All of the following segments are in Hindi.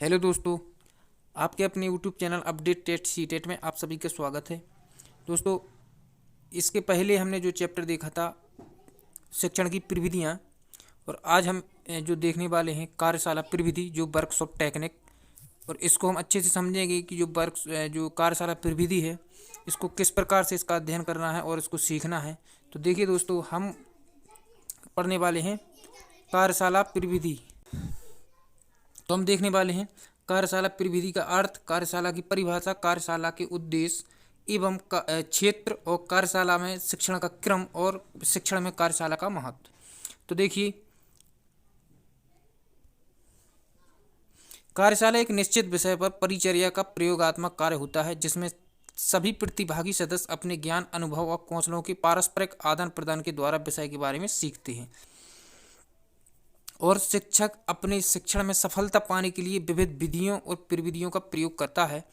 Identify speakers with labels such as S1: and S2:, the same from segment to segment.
S1: हेलो दोस्तों, आपके अपने YouTube channel update test C TET में आप सभी का स्वागत है। दोस्तों, इसके पहले हमने जो चैप्टर देखा था शिक्षण की प्रविधियाँ, और आज हम जो देखने वाले हैं कार्यशाला प्रविधि जो वर्कशॉप टेक्निक। और इसको हम अच्छे से समझेंगे कि जो कार्यशाला प्रविधि है इसको किस प्रकार से इसका अध्ययन करना है और इसको सीखना है। तो देखिए दोस्तों, हम पढ़ने वाले हैं कार्यशाला प्रविधि। तो हम देखने वाले हैं कार्यशाला प्रविधि का अर्थ, कार्यशाला की परिभाषा, कार्यशाला के उद्देश्य एवं क्षेत्र, और कार्यशाला में शिक्षण का क्रम और शिक्षण में कार्यशाला का महत्व। तो देखिए, कार्यशाला एक निश्चित विषय पर परिचर्या का प्रयोगात्मक कार्य होता है जिसमें सभी प्रतिभागी सदस्य अपने ज्ञान, अनुभव और कौशलों के पारस्परिक आदान प्रदान के द्वारा विषय के बारे में सीखते हैं और शिक्षक अपने शिक्षण में सफलता पाने के लिए विविध विधियों और प्रविधियों का प्रयोग करता है।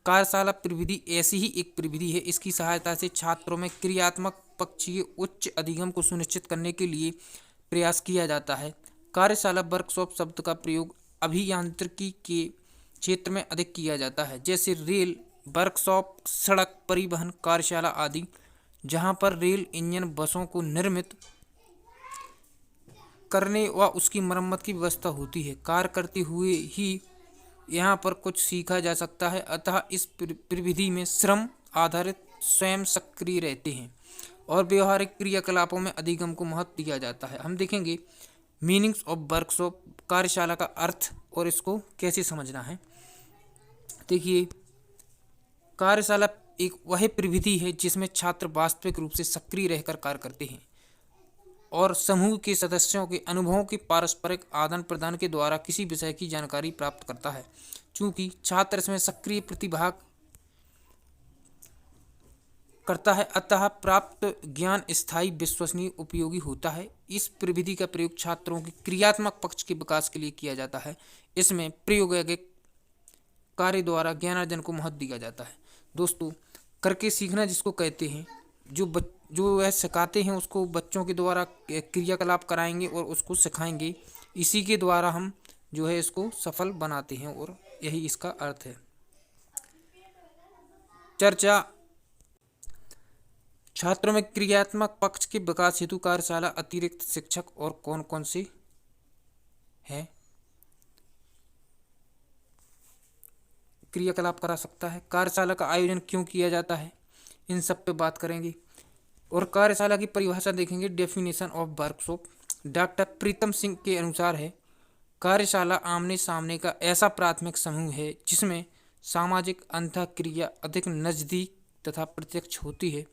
S1: कार्यशाला प्रविधि ऐसी ही एक प्रविधि है। इसकी सहायता से छात्रों में क्रियात्मक पक्षीय उच्च अधिगम को सुनिश्चित करने के लिए प्रयास किया जाता है। कार्यशाला वर्कशॉप शब्द का प्रयोग अभियांत्रिकी के क्षेत्र में अधिक किया जाता है, जैसे रेल वर्कशॉप, सड़क परिवहन कार्यशाला आदि, जहाँ पर रेल इंजन बसों को निर्मित करने व उसकी मरम्मत की व्यवस्था होती है। कार्य करते हुए ही यहाँ पर कुछ सीखा जा सकता है, अतः इस प्रविधि में श्रम आधारित स्वयं सक्रिय रहते हैं और व्यवहारिक क्रियाकलापों में अधिगम को महत्व दिया जाता है। हम देखेंगे मीनिंग्स ऑफ वर्कशॉप, कार्यशाला का अर्थ और इसको कैसे समझना है। देखिए, कार्यशाला एक वह प्रविधि है जिसमें छात्र वास्तविक रूप से सक्रिय रहकर कार्य करते हैं और समूह के सदस्यों के अनुभवों के पारस्परिक आदान प्रदान के द्वारा किसी विषय की जानकारी प्राप्त करता है। चूंकि छात्र इसमें सक्रिय प्रतिभाग करता है, अतः प्राप्त ज्ञान स्थायी, विश्वसनीय, उपयोगी होता है। इस प्रविधि का प्रयोग छात्रों के क्रियात्मक पक्ष के विकास के लिए किया जाता है। इसमें प्रायोगिक कार्य द्वारा ज्ञानार्जन को महत्व दिया जाता है। दोस्तों, करके सीखना जिसको कहते हैं, जो वह सिखाते हैं उसको बच्चों के द्वारा क्रियाकलाप कराएंगे और उसको सिखाएंगे। इसी के द्वारा हम जो है इसको सफल बनाते हैं और यही इसका अर्थ है। चर्चा, छात्रों में क्रियात्मक पक्ष के विकास हेतु कार्यशाला अतिरिक्त शिक्षक और कौन कौन से हैं क्रियाकलाप करा सकता है, कार्यशाला का आयोजन क्यों किया जाता है, इन सब पे बात करेंगे। और कार्यशाला की परिभाषा देखेंगे। Definition of workshop doctor Pritam Singh के अनुसार है, कार्यशाला आमने सामने का ऐसा प्राथमिक समूह है जिसमें सामाजिक अंतःक्रिया अधिक नज़दीक तथा प्रत्यक्ष होती है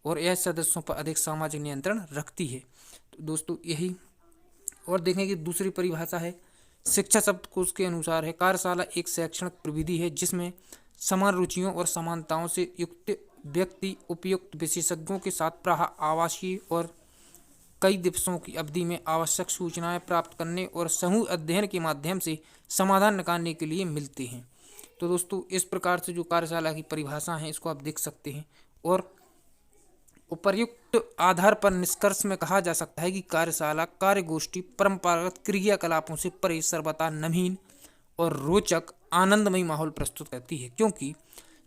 S1: और यह सदस्यों पर अधिक सामाजिक नियंत्रण रखती है। तो दोस्तों यही। और देखेंगे दूसरी परिभाषा है शिक्षा शब्दकोश के अनुसार है, कार्यशाला एक शैक्षणिक प्रविधि है जिसमें समान रुचियों और समानताओं से युक्त व्यक्ति उपयुक्त विशेषज्ञों के साथ प्रायः आवासीय और कई दिवसों की अवधि में आवश्यक सूचनाएं प्राप्त करने और समूह अध्ययन के माध्यम से समाधान निकालने के लिए मिलते हैं। तो दोस्तों, इस प्रकार से जो कार्यशाला की परिभाषा है इसको आप देख सकते हैं। और उपर्युक्त आधार पर निष्कर्ष में कहा जा सकता है कि कार्यशाला कार्यगोष्ठी परंपरागत क्रियाकलापों से परे सर्वथा नवीन और रोचक आनंदमयी माहौल प्रस्तुत करती है, क्योंकि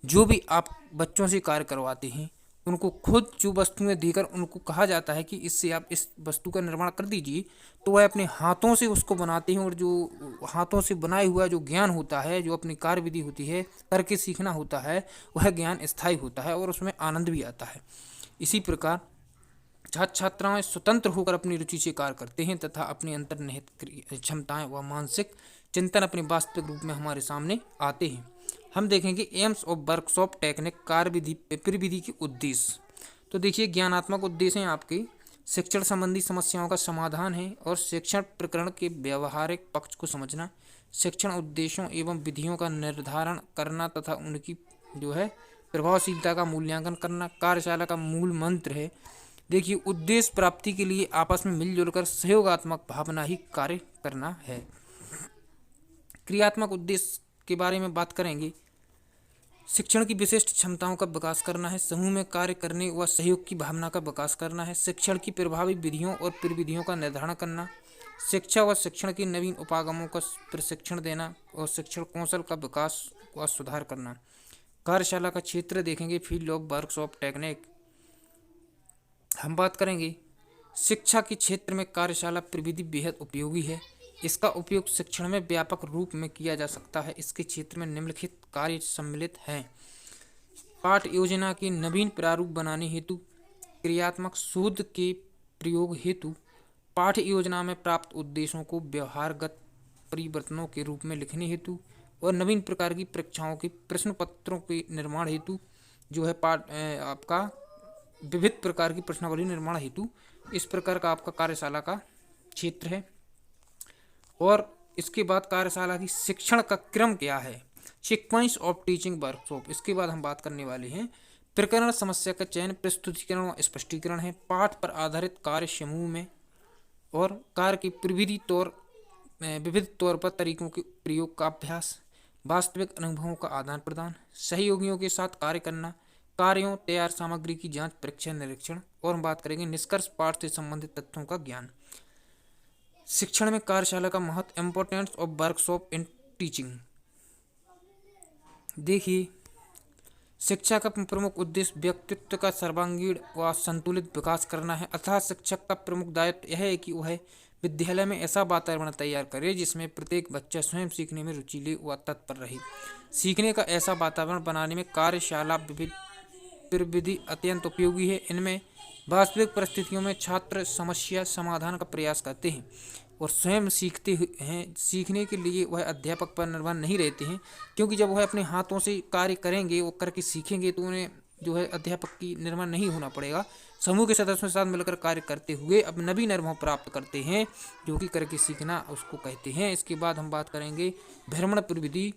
S1: जो भी आप बच्चों से कार्य करवाते हैं उनको खुद जो वस्तुएं देकर उनको कहा जाता है कि इससे आप इस वस्तु का निर्माण कर दीजिए, तो वह अपने हाथों से उसको बनाते हैं और जो हाथों से बनाए हुआ जो ज्ञान होता है, जो अपनी कार्य विधि होती है, करके सीखना होता है, वह ज्ञान स्थायी होता है और उसमें आनंद भी आता है। इसी प्रकार छात्र छात्राएं स्वतंत्र होकर अपनी रुचि से कार्य करते हैं तथा अपनी अंतर्निहित क्षमताएं व मानसिक चिंतन अपने वास्तविक रूप में हमारे सामने आते हैं। हम देखेंगे एम्स ऑफ वर्कशॉप टेक्निक, कार्यविधि प्रविधि के उद्देश्य। तो देखिए, ज्ञानात्मक उद्देश्य हैं आपके शिक्षण संबंधी समस्याओं का समाधान है और शिक्षण प्रकरण के व्यवहारिक पक्ष को समझना, शिक्षण उद्देश्यों एवं विधियों का निर्धारण करना तथा उनकी जो है प्रभावशीलता का मूल्यांकन करना कार्यशाला का मूल मंत्र है। देखिए, उद्देश्य प्राप्ति के लिए आपस में मिलजुल कर सहयोगात्मक भावना ही कार्य करना है। क्रियात्मक उद्देश्य के बारे में बात करेंगे। शिक्षण की विशिष्ट क्षमताओं का विकास करना है, समूह में कार्य करने व सहयोग की भावना का विकास करना है, शिक्षण की प्रभावी विधियों और प्रविधियों का निर्धारण करना, शिक्षा व शिक्षण की नवीन उपागमों का प्रशिक्षण देना और शिक्षण कौशल का विकास व सुधार करना। कार्यशाला का क्षेत्र देखेंगे फील्ड ऑफ वर्कशॉप टेक्निक। हम बात करेंगे शिक्षा के क्षेत्र में कार्यशाला प्रविधि बेहद उपयोगी है। इसका उपयोग शिक्षण में व्यापक रूप में किया जा सकता है। इसके क्षेत्र में निम्नलिखित कार्य सम्मिलित हैं। पाठ योजना के नवीन प्रारूप बनाने हेतु, क्रियात्मक शोध के प्रयोग हेतु, पाठ योजना में प्राप्त उद्देश्यों को व्यवहारगत परिवर्तनों के रूप में लिखने हेतु और नवीन प्रकार की परीक्षाओं के प्रश्न पत्रों के निर्माण हेतु जो है आपका विविध प्रकार की प्रश्नावली निर्माण हेतु इस प्रकार का आपका कार्यशाला का क्षेत्र है। और इसके बाद कार्यशाला की शिक्षण का क्रम क्या है, सीक्वेंस ऑफ टीचिंग वर्कशॉप। इसके बाद हम बात करने वाले हैं प्रकरण समस्या का चयन, प्रस्तुतिकरण व स्पष्टीकरण है, पाठ पर आधारित कार्य समूह में और कार्य की विविध तौर पर तरीकों के प्रयोग का अभ्यास, वास्तविक अनुभवों का आदान प्रदान, सहयोगियों के साथ कार्य करना, कार्यों तैयार सामग्री की जांच परीक्षण निरीक्षण। और हम बात करेंगे निष्कर्ष, पाठ से संबंधित तथ्यों का ज्ञान। शिक्षण में कार्यशाला का महत्व, importance of workshop in teaching. देखिए, शिक्षा का प्रमुख उद्देश्य व्यक्तित्व का सर्वांगीण व संतुलित विकास करना है। अतः शिक्षक का प्रमुख दायित्व यह है कि वह विद्यालय में ऐसा वातावरण तैयार करे जिसमें प्रत्येक बच्चा स्वयं सीखने में रुचि ले व तत्पर रहे। सीखने का ऐसा वातावरण बनाने में कार्यशाला प्रविधि अत्यंत उपयोगी है। इनमें वास्तविक परिस्थितियों में छात्र समस्या समाधान का प्रयास करते हैं और स्वयं सीखते हैं। सीखने के लिए वह अध्यापक पर निर्भर नहीं रहते हैं, क्योंकि जब वह अपने हाथों से कार्य करेंगे, वो करके सीखेंगे, तो उन्हें जो है अध्यापक की निर्भर नहीं होना पड़ेगा। समूह के सदस्यों के साथ मिलकर कार्य करते हुए अब नवीन अनुभव प्राप्त करते हैं, जो कि करके सीखना उसको कहते हैं। इसके बाद हम बात करेंगे भ्रमण प्रविधि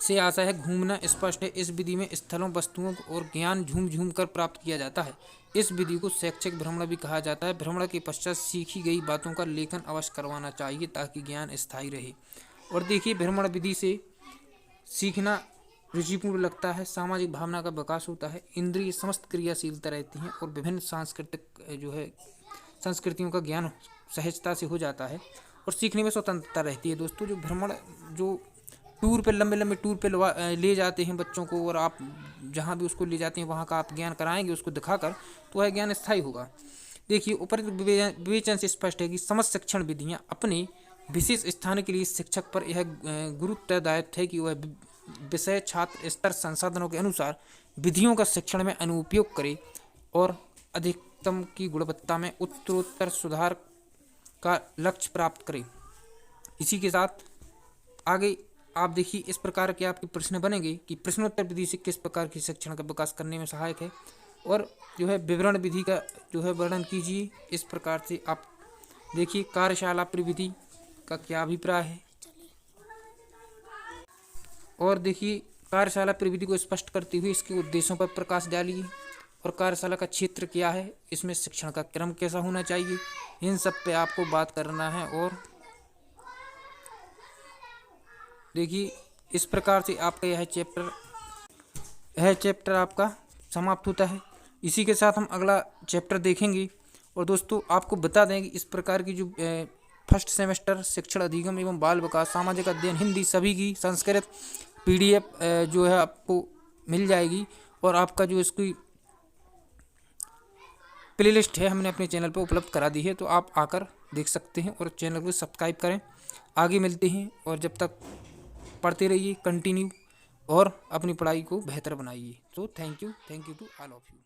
S1: से आशा है घूमना स्पष्ट है। इस विधि में स्थलों, वस्तुओं और ज्ञान झूम झूम कर प्राप्त किया जाता है। इस विधि को शैक्षिक भ्रमण भी कहा जाता है। भ्रमण के पश्चात सीखी गई बातों का लेखन अवश्य करवाना चाहिए ताकि ज्ञान स्थायी रहे। और देखिए, भ्रमण विधि से सीखना रुचिपूर्ण लगता है, सामाजिक भावना का विकास होता है, इंद्रिय समस्त क्रियाशीलता रहती हैं और विभिन्न सांस्कृतिक जो है संस्कृतियों का ज्ञान सहजता से हो जाता है और सीखने में स्वतंत्रता रहती है। दोस्तों, जो भ्रमण जो टूर पे लंबे लंबे टूर पे ले जाते हैं बच्चों को, और आप जहाँ भी उसको ले जाते हैं वहाँ का आप ज्ञान कराएंगे उसको दिखाकर, तो वह ज्ञान स्थायी होगा। देखिए, ऊपर विवेचन से स्पष्ट है कि समस्त शिक्षण विधियाँ अपने विशेष स्थान के लिए शिक्षक पर यह गुरुत्व दायित्व है कि वह विषय छात्र स्तर संसाधनों के अनुसार विधियों का शिक्षण में अनुपयोग करे और अधिकतम की गुणवत्ता में उत्तरोत्तर सुधार का लक्ष्य प्राप्त करे। इसी के साथ आगे आप देखिए, इस प्रकार के आपके प्रश्न बनेंगे कि प्रश्नोत्तर विधि से किस प्रकार की शिक्षण का विकास करने में सहायक है, और जो है विवरण विधि का जो है वर्णन कीजिए। इस प्रकार से आप देखिए कार्यशाला प्रविधि का क्या अभिप्राय है। और देखिए, कार्यशाला प्रविधि को स्पष्ट करते हुए इसके उद्देश्यों पर प्रकाश डालिए और कार्यशाला का क्षेत्र क्या है, इसमें शिक्षण का क्रम कैसा होना चाहिए, इन सब पे आपको बात करना है। और देखिए, इस प्रकार से आपका यह चैप्टर आपका समाप्त होता है। इसी के साथ हम अगला चैप्टर देखेंगे। और दोस्तों, आपको बता दें कि इस प्रकार की जो फर्स्ट सेमेस्टर शिक्षण अधिगम एवं बाल विकास, सामाजिक अध्ययन, हिंदी सभी की संस्कृत PDF जो है आपको मिल जाएगी। और आपका जो इसकी प्लेलिस्ट है हमने अपने चैनल पर उपलब्ध करा दी है, तो आप आकर देख सकते हैं और चैनल को सब्सक्राइब करें। आगे मिलते हैं, और जब तक पढ़ते रहिए कंटिन्यू और अपनी पढ़ाई को बेहतर बनाइए। तो thank you to all of you.